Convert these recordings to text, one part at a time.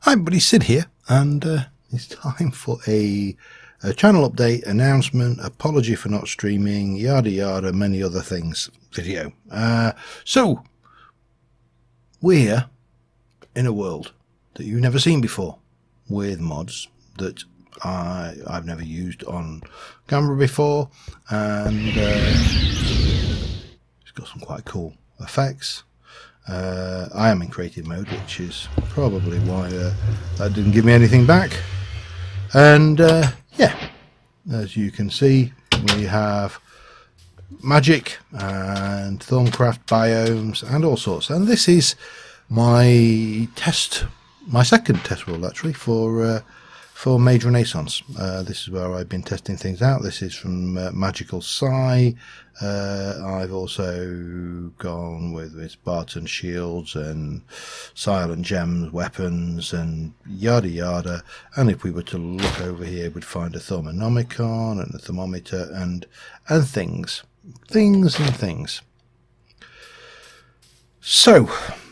Hi everybody, Sid here, and it's time for a channel update, announcement, apology for not streaming, yada yada, many other things video. So, we're in a world that you've never seen before, with mods that I've never used on camera before, and it's got some quite cool effects. I am in creative mode, which is probably why that didn't give me anything back. And yeah, as you can see, we have magic and Thorncraft biomes and all sorts. And this is my second test world actually for Mage Renaissance. This is where I've been testing things out. This is from Magical Sci. I've also gone with Spartan shields and silent gems, weapons, and yada yada. And if we were to look over here, we'd find a Thermonomicon and a thermometer and things. So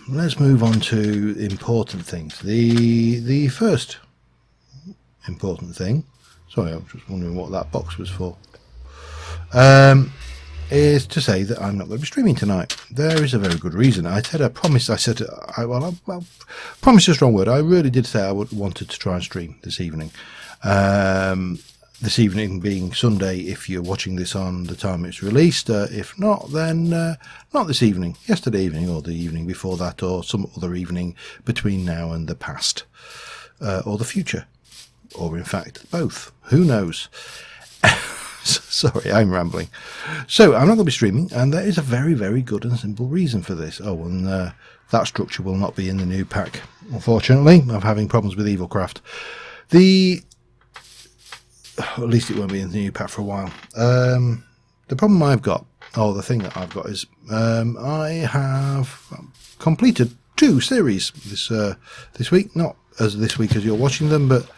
let's move on to important things. The first important thing, sorry, I was just wondering what that box was for, is to say that I'm not going to be streaming tonight. There is a very good reason. Promise is a strong word. I really did say I wanted to try and stream this evening. This evening being Sunday if you're watching this on the time it's released. If not, then not this evening, yesterday evening, or the evening before that, or some other evening between now and the past, or the future, or in fact both. Who knows? Sorry, I'm rambling. So I'm not going to be streaming, and there is a very, very good and simple reason for this. Oh, and that structure will not be in the new pack, unfortunately. I'm having problems with Evilcraft. At least it won't be in the new pack for a while. The problem I've got, the thing that I've got is I have completed 2 series this week. Not as this week as you're watching them, but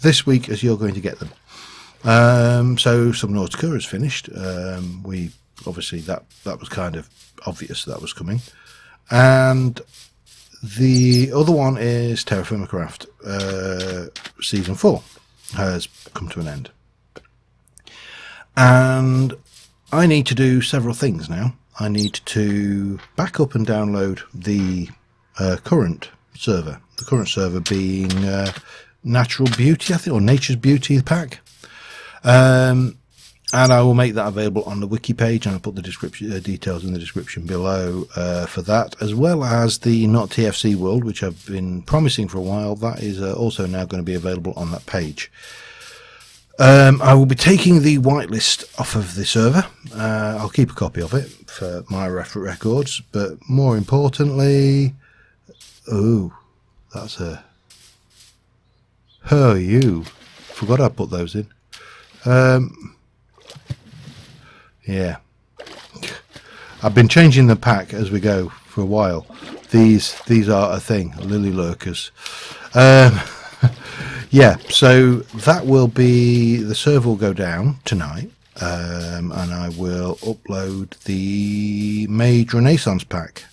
this week as you're going to get them. So Subnautica is finished. We obviously that was kind of obvious that was coming, and the other one is Terra Firmacraft. Season 4 has come to an end, and I need to do several things now. I need to back up and download the current server. The current server being Natural Beauty, I think, or Nature's Beauty pack. And I will make that available on the wiki page, and I'll put the description details in the description below for that, as well as the Not TFC world, which I've been promising for a while. That is also now going to be available on that page. I will be taking the whitelist off of the server. I'll keep a copy of it for my records, but more importantly, that's a... Oh, you forgot I put those in. Yeah, I've been changing the pack as we go for a while. These are a thing, lily lurkers. Yeah, so that will be, the server will go down tonight, and I will upload the Mage Renaissance pack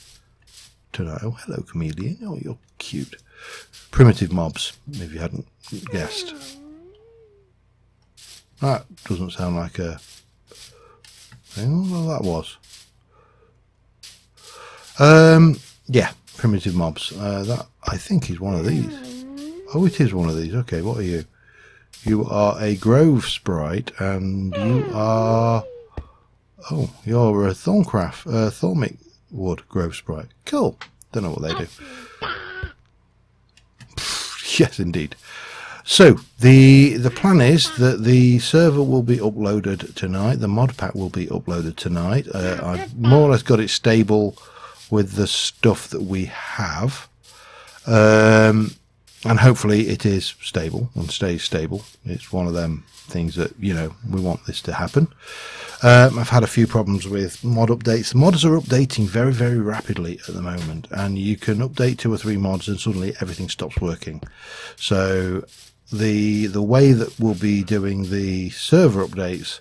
tonight. Oh, hello, Chameleon. Oh, you're cute. Primitive mobs, if you hadn't guessed. That doesn't sound like a thing. Oh, that was. Yeah, primitive mobs. That I think is one of these. Oh, it is one of these. Okay, what are you? You are a Grove Sprite, and you are... Oh, you're a Thorncraft, Thormic Wood Grove Sprite. Cool. Don't know what they do. Yes, indeed. So the plan is that the server will be uploaded tonight. The mod pack will be uploaded tonight. I've more or less got it stable with the stuff that we have, and hopefully it is stable and stays stable. It's one of them things that, you know, we want this to happen. I've had a few problems with mod updates. The mods are updating very, very rapidly at the moment, and you can update 2 or 3 mods and suddenly everything stops working. So the way that we'll be doing the server updates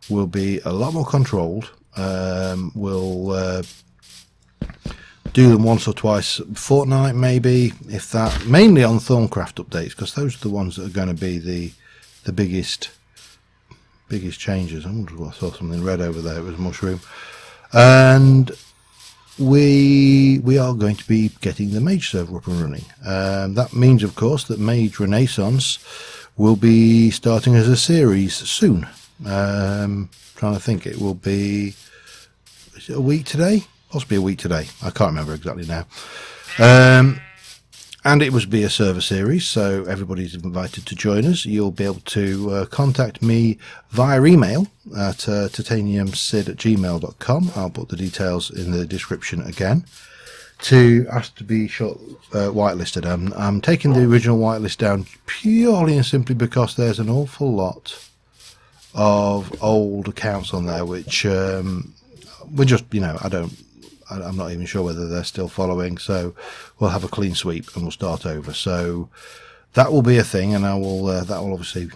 will be a lot more controlled. We'll do them once or twice a fortnight, maybe, if that. Mainly on Thorncraft updates, because those are the ones that are going to be the biggest changes. I saw something red over there. It was a mushroom. And we are going to be getting the Mage server up and running. That means, of course, that Mage Renaissance will be starting as a series soon. Trying to think, it will be, is it a week today? Possibly a week today. I can't remember exactly now. And it must be a server series, so everybody's invited to join us. You'll be able to contact me via email at titaniumsid@gmail.com. I'll put the details in the description again. To ask to be whitelisted. I'm taking the original whitelist down purely and simply because there's an awful lot of old accounts on there which we're just, I'm not even sure whether they're still following, so we'll have a clean sweep and we'll start over. So that will be a thing, and that will obviously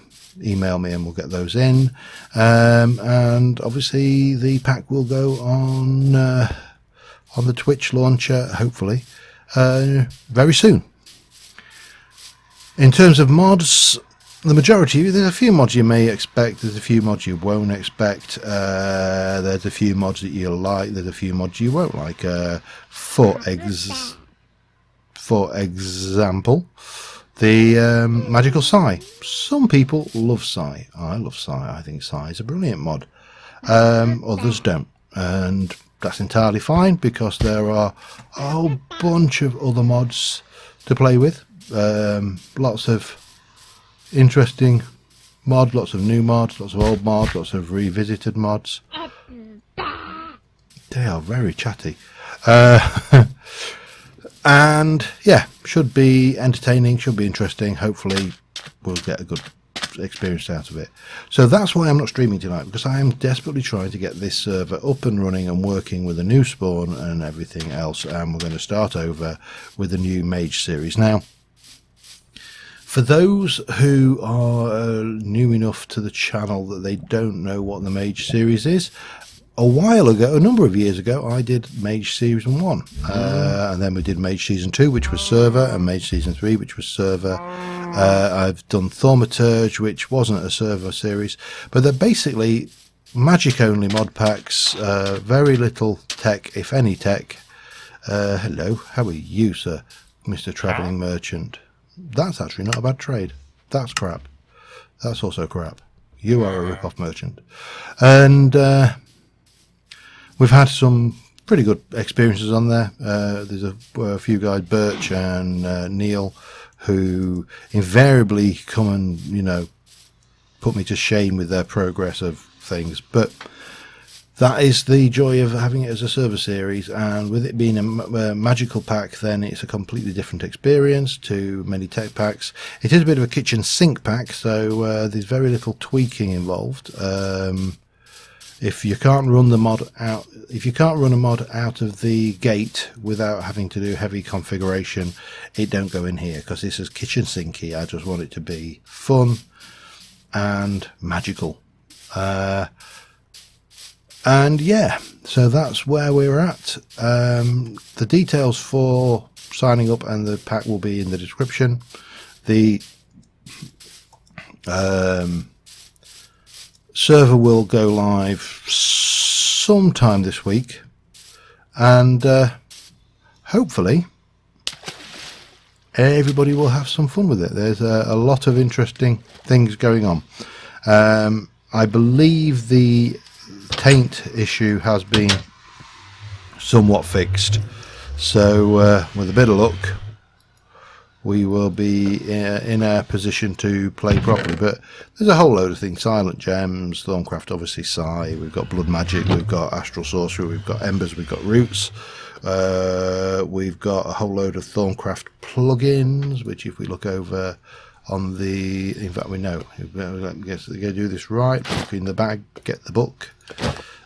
email me and we'll get those in. And obviously the pack will go on the Twitch launcher, hopefully, very soon. In terms of mods, the majority, there's a few mods you may expect, there's a few mods you won't expect, there's a few mods that you'll like, there's a few mods you won't like. For example, the Magical Psy. Some people love Psy. I love Psy. I think Psy is a brilliant mod. Others don't, and that's entirely fine, because there are a whole bunch of other mods to play with. Lots of interesting mods, lots of new mods, lots of old mods, lots of revisited mods. They are very chatty. And yeah, should be entertaining, should be interesting. Hopefully we'll get a good experience out of it. So that's why I'm not streaming tonight, because I am desperately trying to get this server up and running and working with a new spawn and everything else, and we're going to start over with the new Mage series. Now, for those who are new enough to the channel that they don't know what the Mage series is, a while ago, a number of years ago, I did Mage Season 1. And then we did Mage Season 2, which was server, and Mage Season 3, which was server. I've done Thaumaturge, which wasn't a server series. But they're basically magic-only mod packs, very little tech, if any tech. Hello, how are you, sir, Mr. Travelling Merchant? That's actually not a bad trade. That's crap. That's also crap. You are a rip-off merchant. And we've had some pretty good experiences on there. There's a few guys, Birch and Neil, who invariably come and, put me to shame with their progress of things. But that is the joy of having it as a server series, and with it being a magical pack, then it's a completely different experience to many tech packs. It is a bit of a kitchen sink pack, so there's very little tweaking involved. If you can't run a mod out of the gate without having to do heavy configuration, it don't go in here, because this is kitchen sinky. I just want it to be fun and magical. And yeah, so that's where we're at. The details for signing up and the pack will be in the description. The server will go live sometime this week, and hopefully everybody will have some fun with it. There's a lot of interesting things going on. I believe the taint issue has been somewhat fixed, so with a bit of luck we will be in a position to play properly. But there's a whole load of things: Silent Gems, Thorncraft, obviously Psy, we've got Blood Magic, we've got Astral Sorcery, we've got Embers, we've got Roots, we've got a whole load of Thorncraft plugins, which if we look over on the, in fact we know, I guess they're going to do this right. Look in the bag, get the book.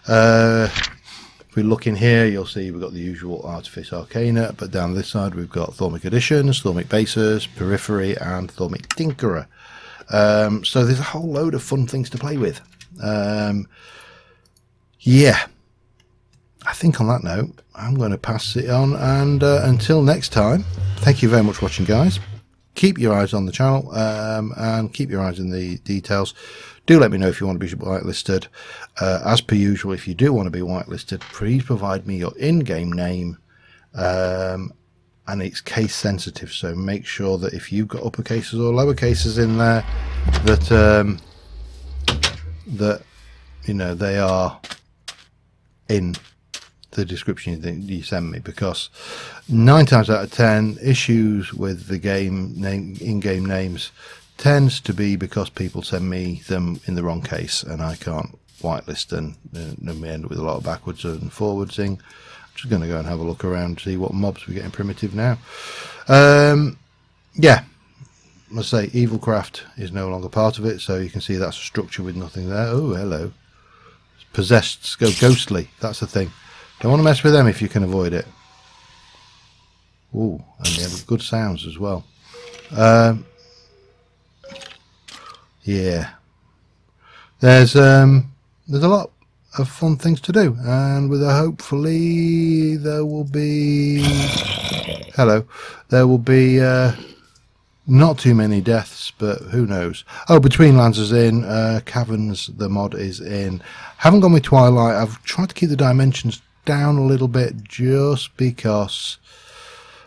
If we look in here, you'll see we've got the usual Artifice Arcana, but down this side we've got Thaumic Additions, Thaumic Bases, Periphery, and Thaumic Tinkerer. So there's a whole load of fun things to play with. Yeah, I think on that note, I'm going to pass it on, and until next time, thank you very much for watching, guys. Keep your eyes on the channel, and keep your eyes in the details. Do let me know if you want to be whitelisted. As per usual, if you do want to be whitelisted, please provide me your in-game name, and it's case sensitive, so make sure that if you've got uppercases or lowercases in there, that that you know they are in the description you send me, because 9 times out of 10 issues with the game name, in-game names, tends to be because people send me them in the wrong case, and I can't whitelist, and we end up with a lot of backwards and forwardsing. I'm just going to go and have a look around to see what mobs we're getting primitive now. Yeah, let's say Evilcraft is no longer part of it, so you can see that's a structure with nothing there. Oh, hello. Possessed, go ghostly, that's the thing. Don't want to mess with them if you can avoid it. Ooh, and they have good sounds as well. Yeah, there's a lot of fun things to do, and with hopefully there will be not too many deaths, but who knows. Oh, Between Lands is in, Caverns the mod is in. Haven't gone with Twilight. I've tried to keep the dimensions down a little bit, just because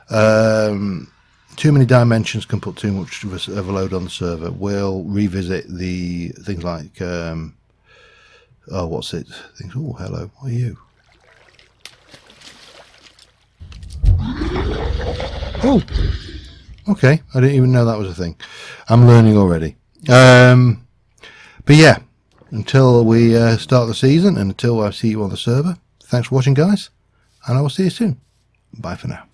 too many dimensions can put too much of a load on the server. We'll revisit the things like oh, what's it? Things. Oh, hello. What are you? Oh, okay. I didn't even know that was a thing. I'm learning already. But yeah, until we start the season, and until I see you on the server, thanks for watching, guys, and I will see you soon. Bye for now.